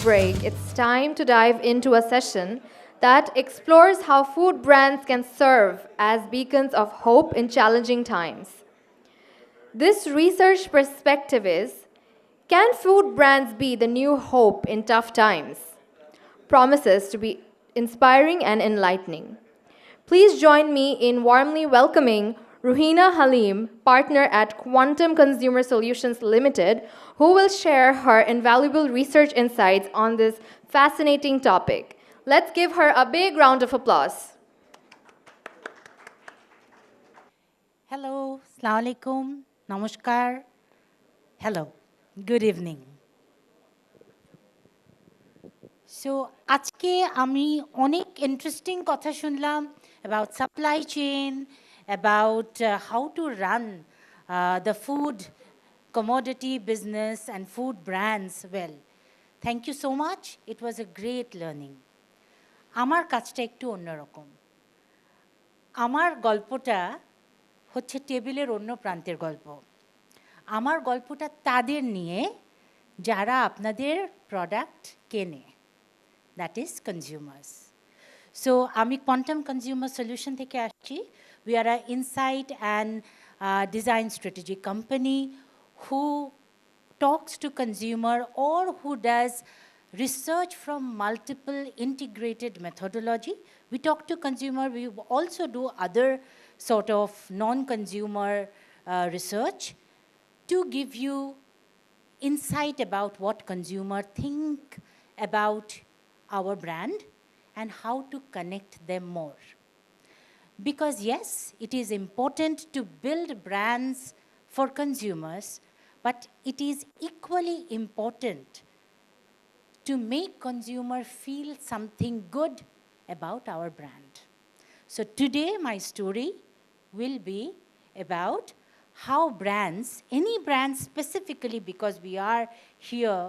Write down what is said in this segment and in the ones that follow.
break, it's time to dive into a session that explores how food brands can serve as beacons of hope in challenging times. This research perspective is: can food brands be the new hope in tough times? Promises to be inspiring and enlightening. Please join me in warmly welcoming Ruhina Halim, partner at Quantum Consumer Solutions Limited, who will share her invaluable research insights on this fascinating topic. Let's give her a big round of applause. Hello, Assalamu alaikum, Namaskar. Hello, good evening. So, আজকে আমি অনেক interesting কথা শুনলাম about supply chain, about how to run the food commodity business and food brands well. Thank you so much. It was a great learning. আমার কাজটা একটু অন্যরকম। আমার গল্পটা হচ্ছে টেবিলের অন্য প্রান্তের গল্প। আমার গল্পটা তাদের নিয়ে যারা আপনাদের প্রোডাক্ট কেনে, that is consumers. So আমি Quantum Consumer Solution থেকে আসছি. We are an insight and design strategy company who talks to consumer or who does research from multiple integrated methodology. We talk to consumer. We also do other sort of non-consumer research to give you insight about what consumer think about our brand and how to connect them more. Because yes, it is important to build brands for consumers, but it is equally important to make consumer feel something good about our brand. So today my story will be about how brands, any brand specifically because we are here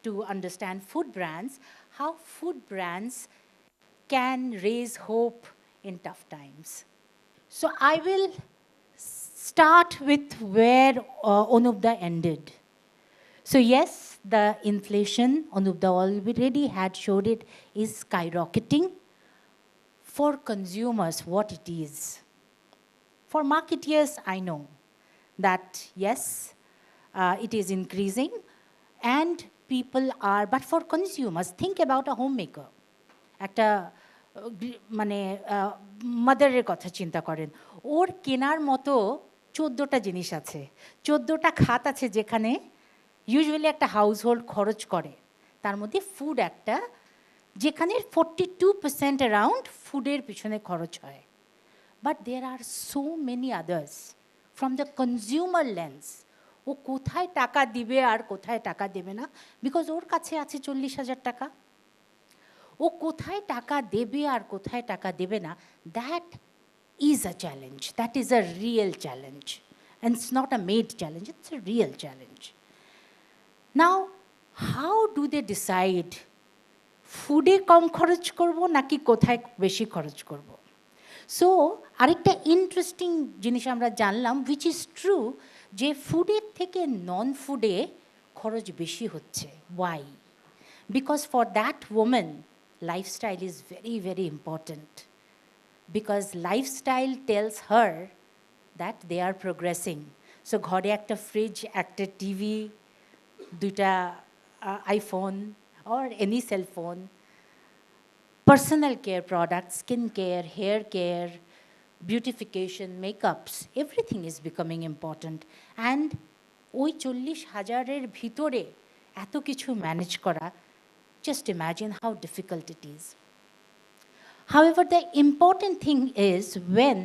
to understand food brands, how food brands can raise hope in tough times. So I will start with where Onubda ended. So yes, the inflation, Onubda already had showed it, is skyrocketing. For consumers, what it is. For marketeers, I know that yes, it is increasing and people are, but for consumers, think about a homemaker. একটা মানে মাদারের কথা চিন্তা করেন, ওর কেনার মতো 14টা জিনিস আছে, 14টা খাত আছে যেখানে ইউজুয়ালি একটা হাউস হোল্ড খরচ করে, তার মধ্যে ফুড একটা, যেখানে 42% অ্যারাউন্ড ফুডের পিছনে খরচ হয়। But there are so many others from the consumer lens. ও কোথায় টাকা দিবে আর কোথায় টাকা দেবে না, বিকজ ওর কাছে আছে 40,000 টাকা। ও কোথায় টাকা দেবে আর কোথায় টাকা দেবে না, that is a challenge. That is a real challenge. And it's not a made challenge, it's a real challenge. Now, how do they decide ফুডে কম খরচ করব নাকি কোথায় বেশি খরচ করব? সো আরেকটা ইন্টারেস্টিং জিনিস আমরা জানলাম, উইচ ইজ ট্রু, যে ফুডের থেকে নন ফুডে খরচ বেশি হচ্ছে। Why? Because for that women lifestyle is very very important, because lifestyle tells her that they are progressing. So ঘরে একটা ফ্রিজ, একটা টিভি, দুইটা iPhone or any cell phone, personal care products, skin care, hair care, beautification, makeups, everything is becoming important. And ওই 40,000-এর ভিতরে এত কিছু manage করা, just imagine how difficult it is. However, the important thing is when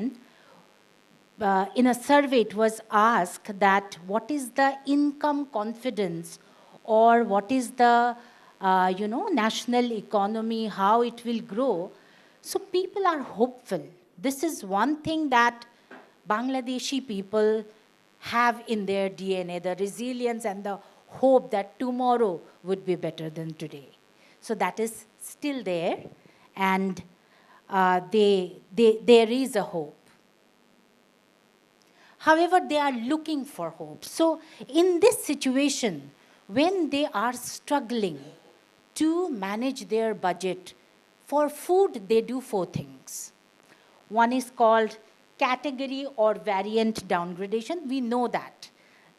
in a survey it was asked that what is the income confidence or what is the national economy, how it will grow. So people are hopeful. This is one thing that Bangladeshi people have in their DNA, the resilience and the hope that tomorrow would be better than today. So that is still there, and there is a hope. However, they are looking for hope. So in this situation, when they are struggling, to manage their budget. For food, they do 4 things. One is called category or variant downgradation. We know that.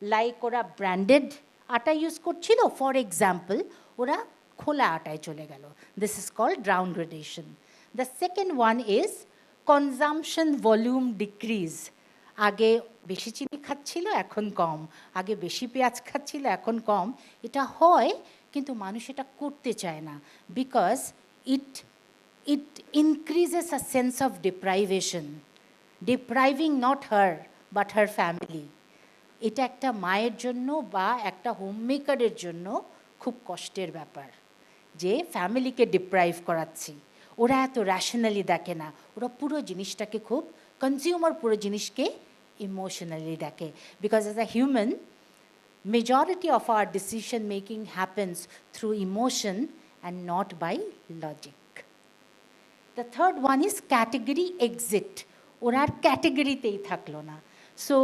Like ora branded atta use korchilo, for example, ora khola attaয় চলে গেল. This is called downgradation. The second one is consumption volume decrease. আগে বেশি চিনি খাচ্ছিল, এখন কম. আগে বেশি পেঁয়াজ খাচ্ছিল, এখন কম. এটা হয়, কিন্তু মানুষ এটা করতে চায় না. Because it increases a sense of deprivation. Depriving not her, but her family. এটা একটা মায়ের জন্য বা একটা হোমমেকারের জন্য খুব কষ্টের ব্যাপার, যে ফ্যামিলিকে ডিপ্রাইভ করাচ্ছি. ওরা এত র্যাশনালি দেখে না, ওরা পুরো জিনিসটাকে খুব কনজিউমার পুরো জিনিসকে ইমোশনালি দেখে. Because as a human, majority of our decision making happens through emotion and not by logic. The third one is category exit. ওরা আর ক্যাটেগরিতেই থাকলো না. সো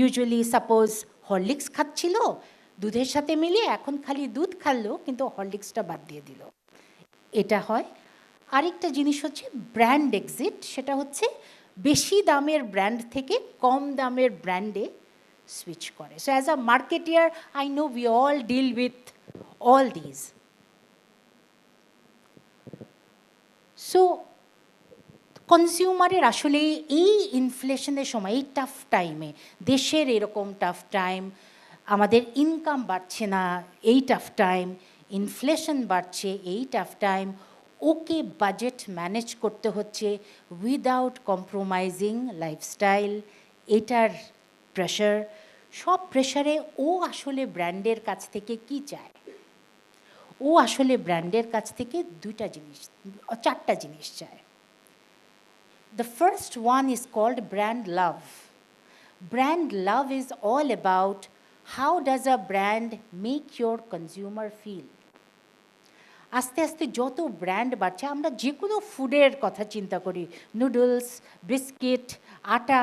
ইউজুয়ালি সাপোজ হরলিক্স খাচ্ছিল, দুধের সাথে মিলিয়ে এখন খালি দুধ খাল্লো, কিন্তু হরলিক্সটা বাদ দিয়ে দিল. এটা হয়. আরেকটা জিনিস হচ্ছে ব্র্যান্ড এক্সিট. সেটা হচ্ছে বেশি দামের ব্র্যান্ড থেকে কম দামের ব্র্যান্ডে সুইচ করে. So as a marketer, I know we all deal with all these. So কনজিউমারের আসলে এই ইনফ্লেশনের সময়, এই টাফ টাইমে, দেশের এরকম টাফ টাইম, আমাদের ইনকাম বাড়ছে না এই টাফ টাইম, ইনফ্লেশন বাড়ছে এই টাফ টাইম, ওকে বাজেট ম্যানেজ করতে হচ্ছে উইদাউট কম্প্রোমাইজিং লাইফস্টাইল. এটার প্রেশার, সব প্রেশারে ও আসলে ব্র্যান্ডের কাছ থেকে কি চায়? ও আসলে ব্র্যান্ডের কাছ থেকে 2টা জিনিস, 4টা জিনিস চায়. The first one is called brand love. Brand love is all about how does a brand make your consumer feel. আস্তে আস্তে যত ব্র্যান্ড বাড়ছে, আমরা যে কোনো ফুডের কথা চিন্তা করি, নুডলস, বিস্কিট, আটা,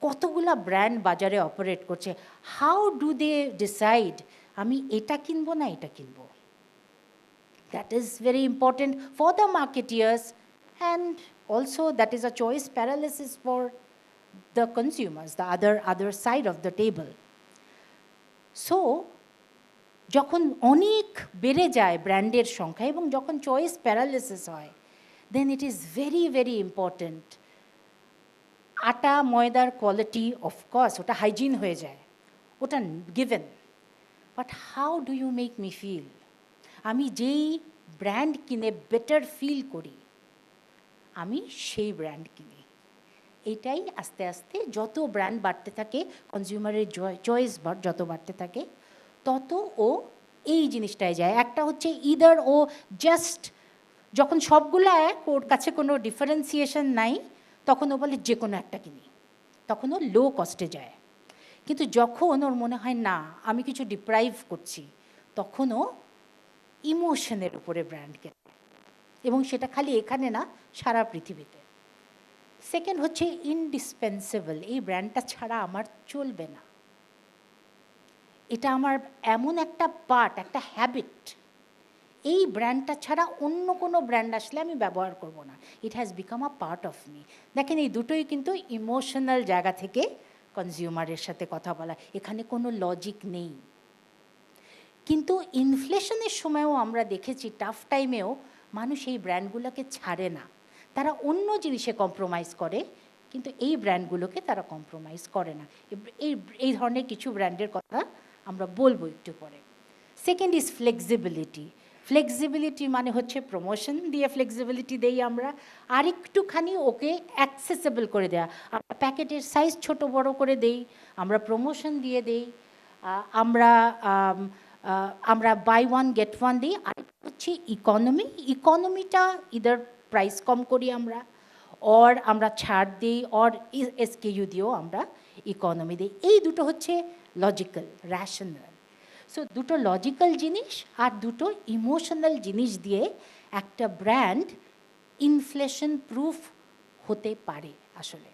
কতগুলা ব্র্যান্ড বাজারে অপারেট করছে. হাউ ডু দে ডিসাইড আমি এটা কিনবো না এটা কিনবো? That is very important for the marketeers, and also that is a choice paralysis for the consumers, the other side of the table. So যখন অনেক বেড়ে যায় ব্র্যান্ডের সংখ্যা এবং যখন চয়েস প্যারালিসিস হয়, then it is very very important. আটা ময়দার কোয়ালিটি অফকোর্স ওটা হাইজিন হয়ে যায়, ওটা given, but how do you make me feel? আমি যেই ব্র্যান্ড কিনে বেটার ফিল করি, আমি সেই ব্র্যান্ড কিনি. এটাই আস্তে আস্তে যত ব্র্যান্ড বাড়তে থাকে, কনজিউমারের চয়েস যত বাড়তে থাকে, তত ও এই জিনিসটায় যায়. একটা হচ্ছে ইদার ও জাস্ট যখন সবগুলো এক, ওর কাছে কোনো ডিফারেন্সিয়েশন নাই, তখন ও বলে যে কোনো একটা কিনি, তখন ও লো কস্টে যায়. কিন্তু যখন ওর মনে হয় না আমি কিছু ডিপ্রাইভ করছি, তখন ও ইমোশনের উপরে ব্র্যান্ড কেনে, এবং সেটা খালি এখানে না, সারা পৃথিবীতে. সেকেন্ড হচ্ছে ইনডিসপেন্সেবল. এই ব্র্যান্ডটা ছাড়া আমার চলবে না, এটা আমার এমন একটা পার্ট, একটা হ্যাবিট, এই ব্র্যান্ডটা ছাড়া অন্য কোনো ব্র্যান্ড আসলে আমি ব্যবহার করব না. It has become a part of me. দেখেন, এই দুটোই কিন্তু ইমোশনাল জায়গা থেকে কনজিউমারের সাথে কথা বলা, এখানে কোনো লজিক নেই. কিন্তু ইনফ্লেশনের সময়ও আমরা দেখেছি, টাফ টাইমেও মানুষ এই ব্র্যান্ডগুলোকে ছাড়ে না, তারা অন্য জিনিসে কম্প্রোমাইজ করে, কিন্তু এই ব্র্যান্ডগুলোকে তারা কম্প্রোমাইজ করে না. এই ধরনের কিছু ব্র্যান্ডের কথা আমরা বলবো একটু পরে. Second is flexibility. ফ্লেক্সিবিলিটি মানে হচ্ছে প্রমোশন দিয়ে ফ্লেক্সিবিলিটি দেই আমরা, আর একটুখানি ওকে অ্যাক্সেসেবল করে দেওয়া. আমরা প্যাকেটের সাইজ ছোট বড় করে দেই, আমরা প্রমোশন দিয়ে দেই, আমরা বাই ওয়ান গেট ওয়ান দিই. আর হচ্ছে ইকোনমিটা ইদার প্রাইস কম করি আমরা, অর আমরা ছাড় দিই, অর এসকেইউ দিয়েও আমরা ইকোনমি দিই. এই দুটো হচ্ছে লজিক্যাল, র্যাশনাল. সো দুটো লজিক্যাল জিনিস আর দুটো ইমোশনাল জিনিস দিয়ে একটা ব্র্যান্ড ইনফ্লেশন প্রুফ হতে পারে আসলে.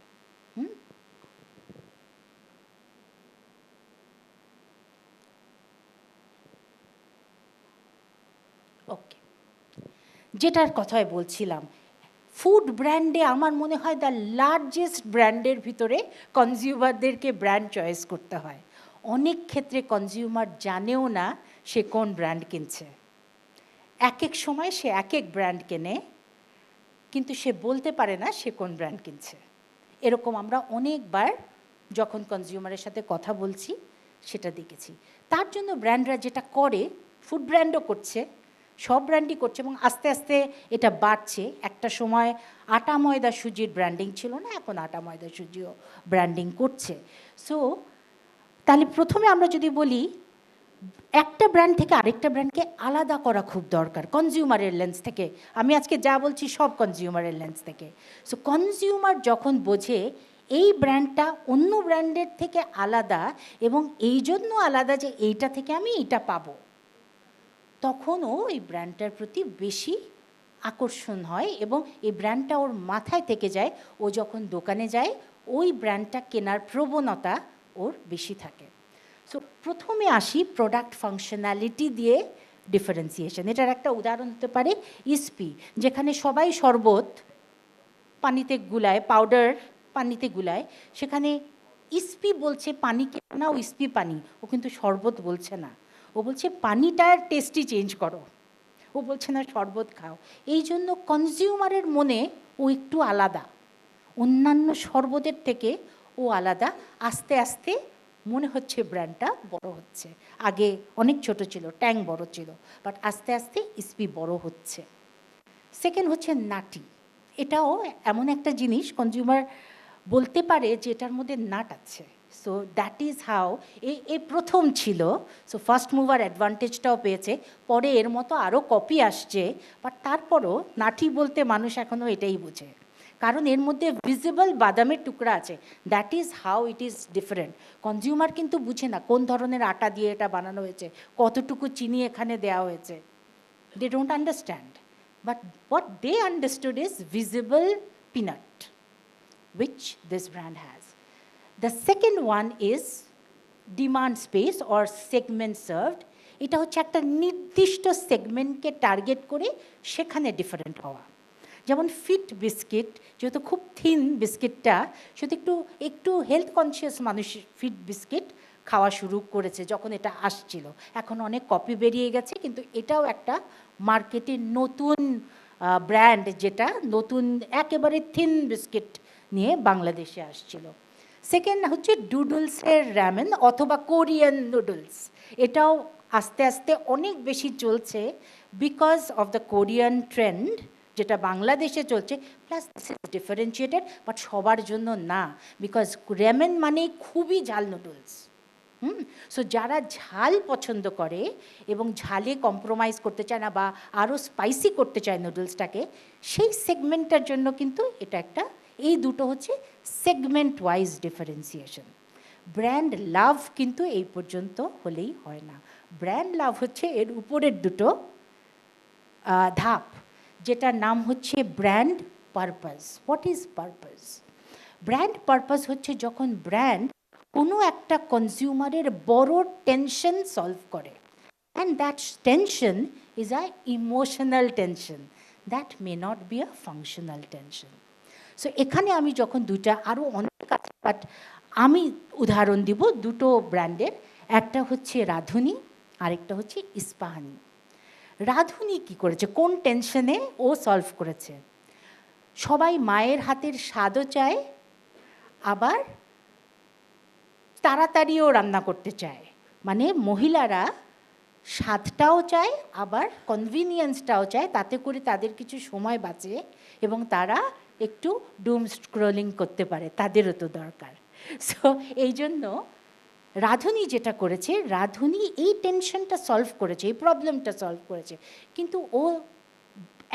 ওকে, যেটার কথাই বলছিলাম, ফুড ব্র্যান্ডে আমার মনে হয় দ্য লার্জেস্ট ব্র্যান্ডের ভিতরে কনজিউমারদেরকে ব্র্যান্ড চয়েস করতে হয়। অনেক ক্ষেত্রে কনজিউমার জানেও না সে কোন ব্র্যান্ড কিনছে। এক এক সময় সে এক এক ব্র্যান্ড কেনে, কিন্তু সে বলতে পারে না সে কোন ব্র্যান্ড কিনছে। এরকম আমরা অনেকবার যখন কনজিউমারের সাথে কথা বলছি সেটা দেখেছি। তার জন্য ব্র্যান্ডরা যেটা করে, ফুড ব্র্যান্ডও করছে, সব ব্র্যান্ডই করছে, এবং আস্তে আস্তে এটা বাড়ছে। একটা সময় আটা ময়দা সুজির ব্র্যান্ডিং ছিল না, এখন আটা ময়দা সুজিও ব্র্যান্ডিং করছে। সো তাহলে প্রথমে আমরা যদি বলি, একটা ব্র্যান্ড থেকে আরেকটা ব্র্যান্ডকে আলাদা করা খুব দরকার কনজিউমারের লেন্স থেকে। আমি আজকে যা বলছি সব কনজিউমারের লেন্স থেকে। সো কনজিউমার যখন বোঝে এই ব্র্যান্ডটা অন্য ব্র্যান্ডের থেকে আলাদা এবং এই জন্য আলাদা যে এইটা থেকে আমি এইটা পাবো, তখন ও এই ব্র্যান্ডটার প্রতি বেশি আকর্ষণ হয় এবং এই ব্র্যান্ডটা ওর মাথায় থেকে যায়। ও যখন দোকানে যায় ওই ব্র্যান্ডটা কেনার প্রবণতা ওর বেশি থাকে। সো প্রথমে আসি প্রোডাক্ট ফাংশনালিটি দিয়ে ডিফারেন্সিয়েশন। এটার একটা উদাহরণ হতে পারে ইস্পি, যেখানে সবাই শরবত পানিতে গুলায়, পাউডার পানিতে গুলায়, সেখানে ইস্পি বলছে পানিকে না, ও ইস্পি পানি, ও কিন্তু শরবত বলছে না, ও বলছে পানিটার টেস্টই চেঞ্জ করো, ও বলছে না শরবত খাও। এই জন্য কনজিউমারের মনে ও একটু আলাদা, অন্যান্য শরবতের থেকে ও আলাদা। আস্তে আস্তে মনে হচ্ছে ব্র্যান্ডটা বড় হচ্ছে। আগে অনেক ছোট ছিল, ট্যাং বড় ছিল, বাট আস্তে আস্তে ইস্পি বড় হচ্ছে। সেকেন্ড হচ্ছে নাটি। এটাও এমন একটা জিনিস কনজিউমার বলতে পারে যে এটার মধ্যে নাট আছে। সো দ্যাট ইজ হাউ এ প্রথম ছিল। সো ফার্স্ট মুভার অ্যাডভান্টেজটাও পেয়েছে, পরে এর মতো আরও কপি আসছে, বাট তারপরও নাটি বলতে মানুষ এখনও এটাই বোঝে, কারণ এর মধ্যে ভিজিবল বাদামের টুকরা আছে। That is how it is different. Consumer কিন্তু বুঝে না কোন ধরনের আটা দিয়ে এটা বানানো হয়েছে, কতটুকু চিনি এখানে দেওয়া হয়েছে। They don't understand, but what they understood is visible peanut, which this brand has. The second one is demand space or segment served. এটা হচ্ছে একটা নির্দিষ্ট সেগমেন্টকে টার্গেট করে সেখানে ডিফারেন্ট হওয়া। যেমন ফিট বিস্কিট, যেহেতু খুব থিন বিস্কিটটা, সেহেতু একটু একটু হেলথ কনসিয়াস মানুষ ফিট বিস্কিট খাওয়া শুরু করেছে যখন এটা আসছিল। এখন অনেক কপি বেরিয়ে গেছে, কিন্তু এটাও একটা মার্কেটের নতুন ব্র্যান্ড, যেটা নতুন একেবারে থিন বিস্কিট নিয়ে বাংলাদেশে আসছিল। সেকেন্ড হচ্ছে ডুডলসের র্যামেন অথবা কোরিয়ান নুডলস। এটাও আস্তে আস্তে অনেক বেশি চলছে because of the Korean trend, যেটা বাংলাদেশে চলছে। Plus this is differentiated, but সবার জন্য না, বিকজ র্যামেন মানেই খুবই ঝাল নুডলস। সো যারা ঝাল পছন্দ করে এবং ঝালে কম্প্রোমাইজ করতে চায় না বা আরও স্পাইসি করতে চায় নুডলসটাকে, সেই সেগমেন্টটার জন্য কিন্তু এটা একটা, এই দুটো হচ্ছে সেগমেন্ট ওয়াইজ ডিফারেন্সিয়েশন। ব্র্যান্ড লাভ কিন্তু এই পর্যন্ত হলেই হয় না। ব্র্যান্ড লাভ হচ্ছে এর উপরের দুটো ধাপ, যেটার নাম হচ্ছে brand purpose. What is purpose? Brand purpose হচ্ছে যখন ব্র্যান্ড কোনো একটা কনজিউমারের বড় টেনশন সলভ করে, and that tension is a emotional tension, that may not be a functional tension. So এখানে আমি যখন দুইটা, আরও অনেক আছে, বাট আমি উদাহরণ দিব দুটো ব্র্যান্ডের। একটা হচ্ছে রাঁধুনি, আরেকটা হচ্ছে ইস্পাহানি। রাঁধুনি কি করেছে, কোন টেনশনে ও সলভ করেছে? সবাই মায়ের হাতের স্বাদও চায়, আবার তাড়াতাড়িও রান্না করতে চায়। মানে মহিলারা স্বাদটাও চায়, আবার কনভিনিয়েন্সটাও চায়, তাতে করে তাদের কিছু সময় বাঁচে এবং তারা একটু ডুম স্ক্রোলিং করতে পারে, তাদেরও তো দরকার। সো এই জন্য রাঁধুনি যেটা করেছে, রাঁধুনি এই টেনশনটা সলভ করেছে, এই প্রবলেমটা সলভ করেছে, কিন্তু ও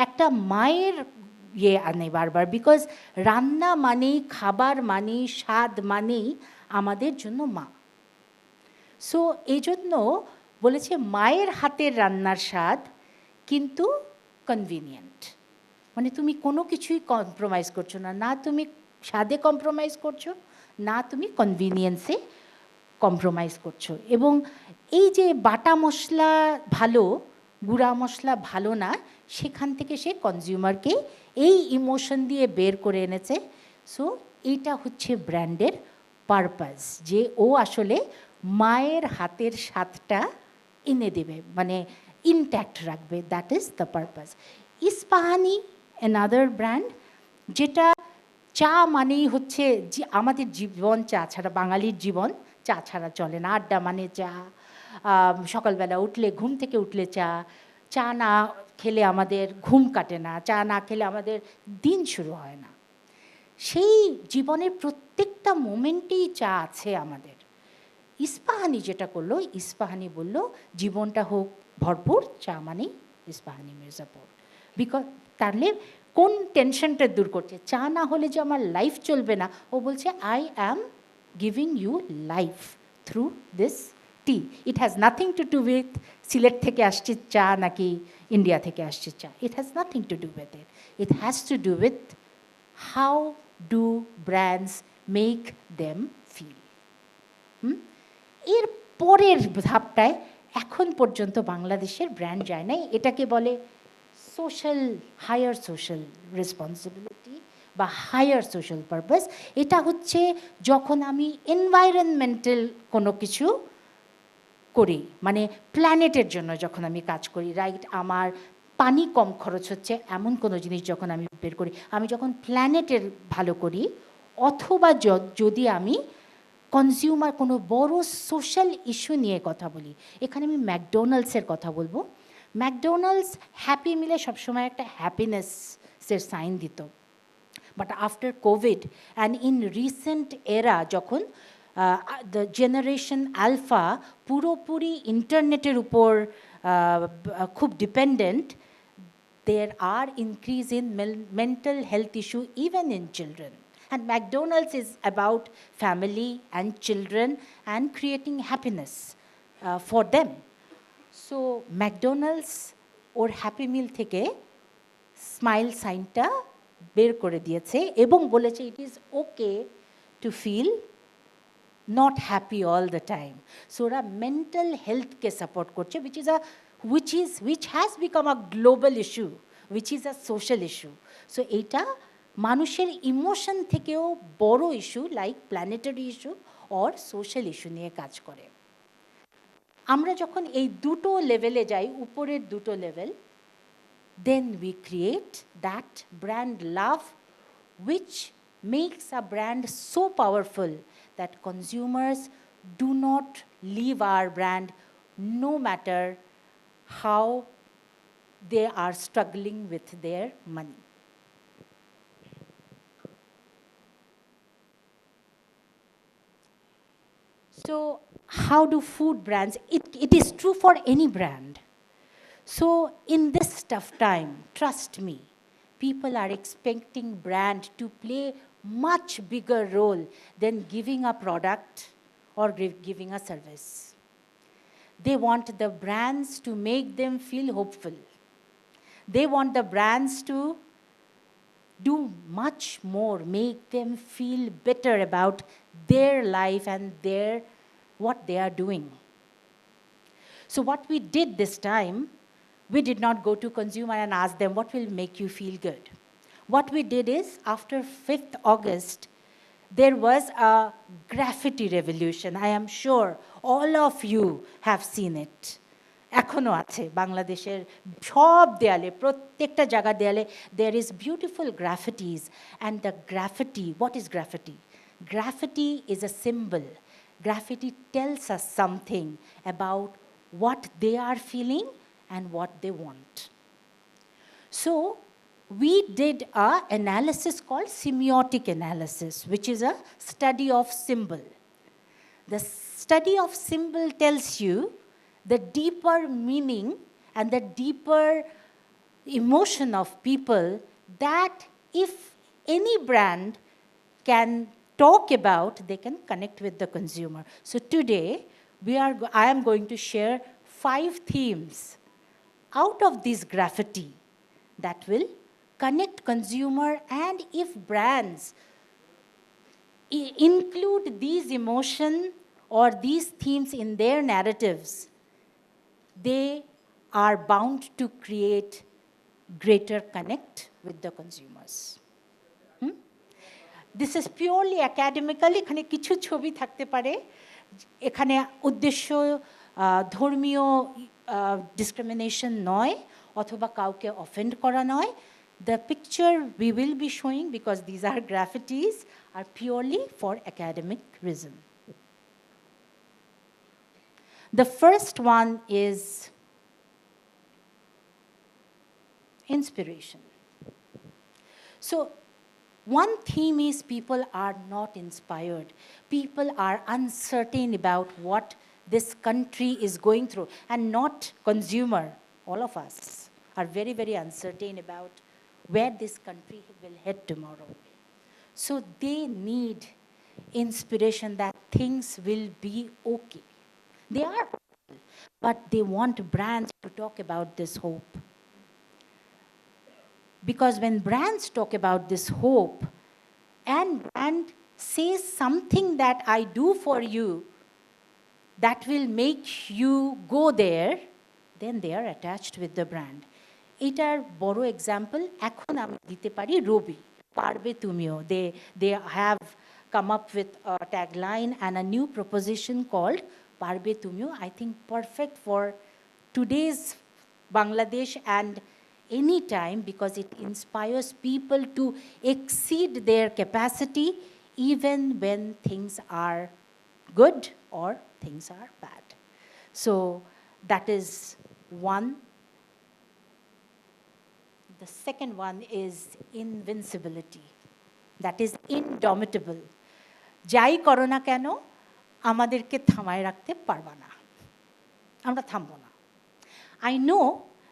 একটা মায়ের আনে বারবার, বিকজ রান্না মানেই, খাবার মানেই, স্বাদ মানেই আমাদের জন্য মা। সো এই জন্য বলেছে মায়ের হাতের রান্নার স্বাদ কিন্তু কনভিনিয়েন্ট। মানে তুমি কোনো কিছুই কম্প্রোমাইজ করছো না, না তুমি স্বাদে কম্প্রোমাইজ করছো, না তুমি কনভিনিয়েন্সে কম্প্রোমাইজ করছো। এবং এই যে বাটা মশলা ভালো, গুঁড়া মশলা ভালো না, সেখান থেকে সে কনজিউমারকে এই ইমোশন দিয়ে বের করে এনেছে। সো এইটা হচ্ছে ব্র্যান্ডের পারপাস, যে ও আসলে মায়ের হাতের স্বাদটা এনে দেবে, মানে ইনট্যাক্ট রাখবে। That is the purpose. Ispahani another brand, যেটা চা মানেই হচ্ছে যে আমাদের জীবন চা ছাড়া, বাঙালির জীবন চা ছাড়া চলে না। আড্ডা মানে চা, সকালবেলা উঠলে, ঘুম থেকে উঠলে চা, চা না খেলে আমাদের ঘুম কাটে না, চা না খেলে আমাদের দিন শুরু হয় না। সেই জীবনের প্রত্যেকটা মোমেন্টেই চা আছে আমাদের। ইস্পাহানি যেটা করলো, ইস্পাহানি বলল জীবনটা হোক ভরপুর, চা মানেই ইস্পাহানি মির্জাপুর। বিকজ তাহলে কোন টেনশনটা দূর করছে, চা না হলে যে আমার লাইফ চলবে না, ও বলছে I am giving you life through this tea. It has nothing to do with Sylhet থেকে আসছে চা নাকি ইন্ডিয়া থেকে আসছে চা। It has nothing to do with it. It has to do with how do brands make them feel. এর পরের ধাপটায় এখন পর্যন্ত বাংলাদেশের ব্র্যান্ড যায় নাই। এটাকে বলে সোশ্যাল, হায়ার সোশ্যাল রেসপন্সিবিলিটি বা হায়ার সোশ্যাল পারপাস। এটা হচ্ছে যখন আমি এনভায়রনমেন্টাল কোনো কিছু করি, মানে প্ল্যানেটের জন্য যখন আমি কাজ করি, রাইট, আমার পানি কম খরচ হচ্ছে এমন কোনো জিনিস যখন আমি বের করি, আমি যখন প্ল্যানেটের ভালো করি, অথবা যদি আমি কনজিউমার কোনো বড় সোশ্যাল ইস্যু নিয়ে কথা বলি। এখানে আমি ম্যাকডোনাল্ডসের কথা বলবো। ম্যাকডোনাল্ডস হ্যাপি মিলে সবসময় একটা হ্যাপিনেসের সাইন দিত, but after Covid and in recent এরা, যখন দ্য জেনারেশন আলফা পুরোপুরি ইন্টারনেটের উপর খুব dependent, there are increase in mental health issue even in children. And McDonald's is about family and children and creating happiness for them. So McDonald's or Happy Meal থেকে smile সাইনটা বের করে দিয়েছে এবং বলেছে it is okay to feel not happy all the time. So ওরা mental হেলথকে support করছে, which has become a global issue, which is a social issue. So এইটা মানুষের ইমোশন থেকেও বড় issue, like planetary issue or social issue নিয়ে কাজ করে। আমরা যখন এই দুটো লেভেলে যাই, উপরের দুটো level, then we create that brand love, which makes a brand so powerful that consumers do not leave our brand no matter how they are struggling with their money. So how do food brands, it is true for any brand. So in this tough time, trust me, people are expecting brand to play much bigger role than giving a product or giving a service. They want the brands to make them feel hopeful. They want the brands to do much more, make them feel better about their life and what they are doing. So what we did this time, we did not go to consumer and ask them what will make you feel good. What we did is, after 5th August, there was a graffiti revolution. I am sure all of you have seen it. এখনো আছে বাংলাদেশের সব দেয়ালে, প্রত্যেকটা জায়গা দেয়ালে there is beautiful graffitis. And the graffiti, what is graffiti? Graffiti is a symbol. Graffiti tells us something about what they are feeling and what they want. So we did an analysis called semiotic analysis, which is a study of symbol. The study of symbol tells you the deeper meaning and the deeper emotion of people that if any brand can talk about, they can connect with the consumer. So today, I am going to share 5 themes out of this graffiti that will connect consumer, and if brands include these emotion or these themes in their narratives, they are bound to create greater connect with the consumers. This is purely academical. এখানে কিছু ছবি থাকতে পারে, এখানে উদ্দেশ্য ধর্মীয় discrimination নয় অথবা কাউকে offend করা নয়. The picture we will be showing, because these are graffitis, are purely for academic reason. The first one is inspiration. So one theme is people are not inspired. People are uncertain about what this country is going through, and not consumer. All of us are very, very uncertain about where this country will head tomorrow. So they need inspiration that things will be okay. They are hopeful, but they want brands to talk about this hope. Because when brands talk about this hope and says something that I do for you that will make you go there, then they are attached with the brand. এটার বড় example এখন আমি দিতে পারি রবি, পারবে তুমিও. They have come up with a tagline and a new proposition called পারবে তুমিও. I think perfect for today's Bangladesh and any time, because it inspires people to exceed their capacity even when things are good or things are bad. So that is one. The second one is invincibility. That is indomitable. যাই করো না কেন আমাদেরকে থামায় রাখতে পারবা না, আমরা থামবো না. I know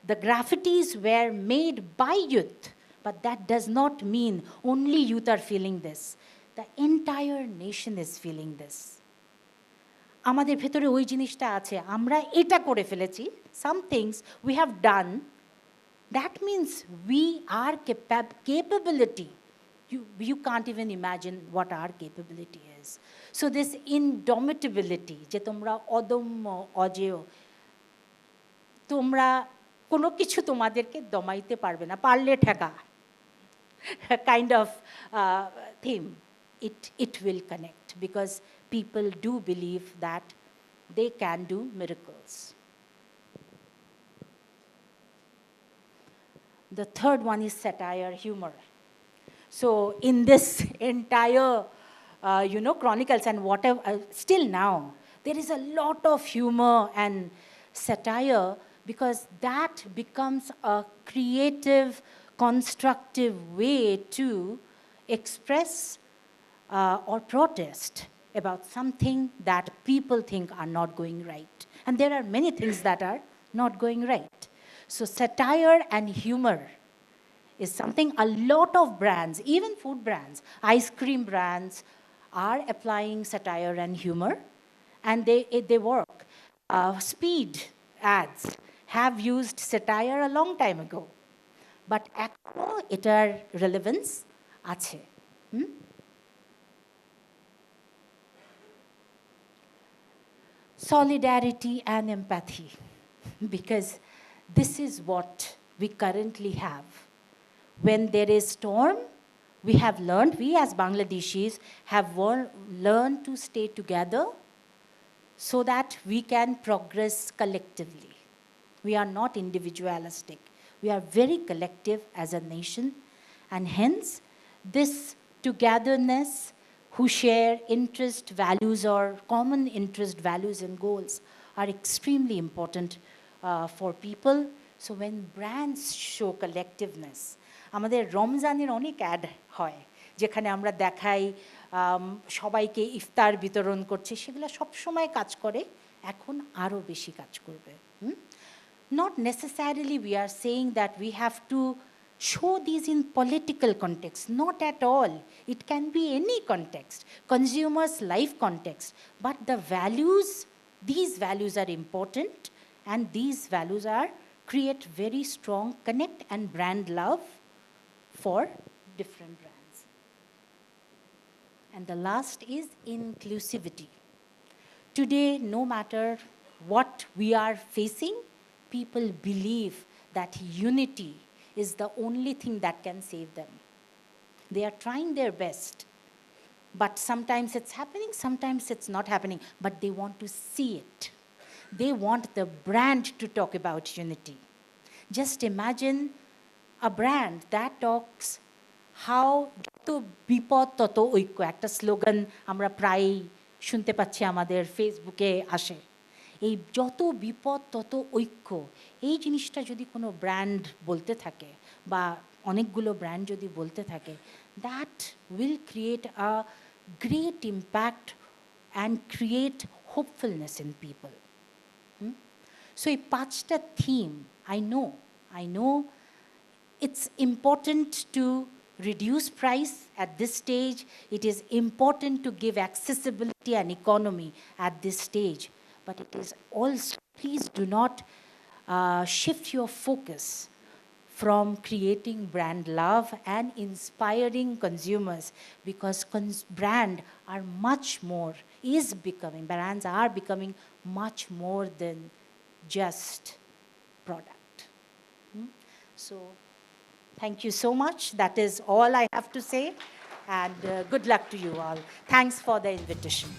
the graffitis were made by youth, but that does not mean only youth are feeling this. The entire nation is feeling this. আমাদের ভেতরে ওই জিনিসটা আছে, আমরা এটা করে ফেলেছি. Some things we have done, that means we are capability. You can't even imagine what our capability is. So this indomitability, যে তোমরা অদম্য অজেয়, তোমরা কোনো কিছু তোমাদেরকে দমাইতে পারবে না, পারলে ঠেকা, kind of theme. It will connect because people do believe that they can do miracles. The third one is satire, humor. So in this entire chronicles and whatever, still now there is a lot of humor and satire, because that becomes a creative, constructive way to express or protest about something that people think are not going right. And there are many things that are not going right. So satire and humor is something a lot of brands, even food brands, ice cream brands, are applying satire and humor, and they work. Speed ads have used satire a long time ago, but ekhno etar relevance ache. Solidarity and empathy, because this is what we currently have. When there is storm, we have learned, we as Bangladeshis have learned to stay together so that we can progress collectively. We are not individualistic. We are very collective as a nation, and hence this togetherness, who share interest, values, or common interest, values, and goals are extremely important for people. So when brands show collectiveness, আমাদের রমজানের অনেক add হয় যেখানে আমরা দেখাই সবাইকে ইফতার বিতরণ করছে, সেগুলো সবসময় কাজ করে, এখন আরও বেশি কাজ করবে. Not necessarily we are saying that we have to show these in political context, not at all. It can be any context, consumers' life context, but the values, these values are important, and these values create very strong connect and brand love for different brands. And the last is inclusivity. Today, no matter what we are facing, people believe that unity is the only thing that can save them. They are trying their best. But sometimes it's happening, sometimes it's not happening. But they want to see it. They want the brand to talk about unity. Just imagine a brand that talks how যত বিপদ তত ঐক্য, একটা slogan আমরা প্রায়ই শুনতে পাচ্ছি আমাদের ফেসবুকে আসে। এই যত বিপদ তত ঐক্য, এই জিনিসটা যদি কোনো ব্র্যান্ড বলতে থাকে বা অনেকগুলো ব্র্যান্ড যদি বলতে থাকে, that will create a great impact and create hopefulness in people. So এই পাঁচটা theme, I know it's important to reduce price at this stage. It is important to give accessibility and economy at this stage. But it is also, please do not shift your focus from creating brand love and inspiring consumers, because brands are becoming much more than just product. So thank you so much. That is all I have to say. And good luck to you all. Thanks for the invitation.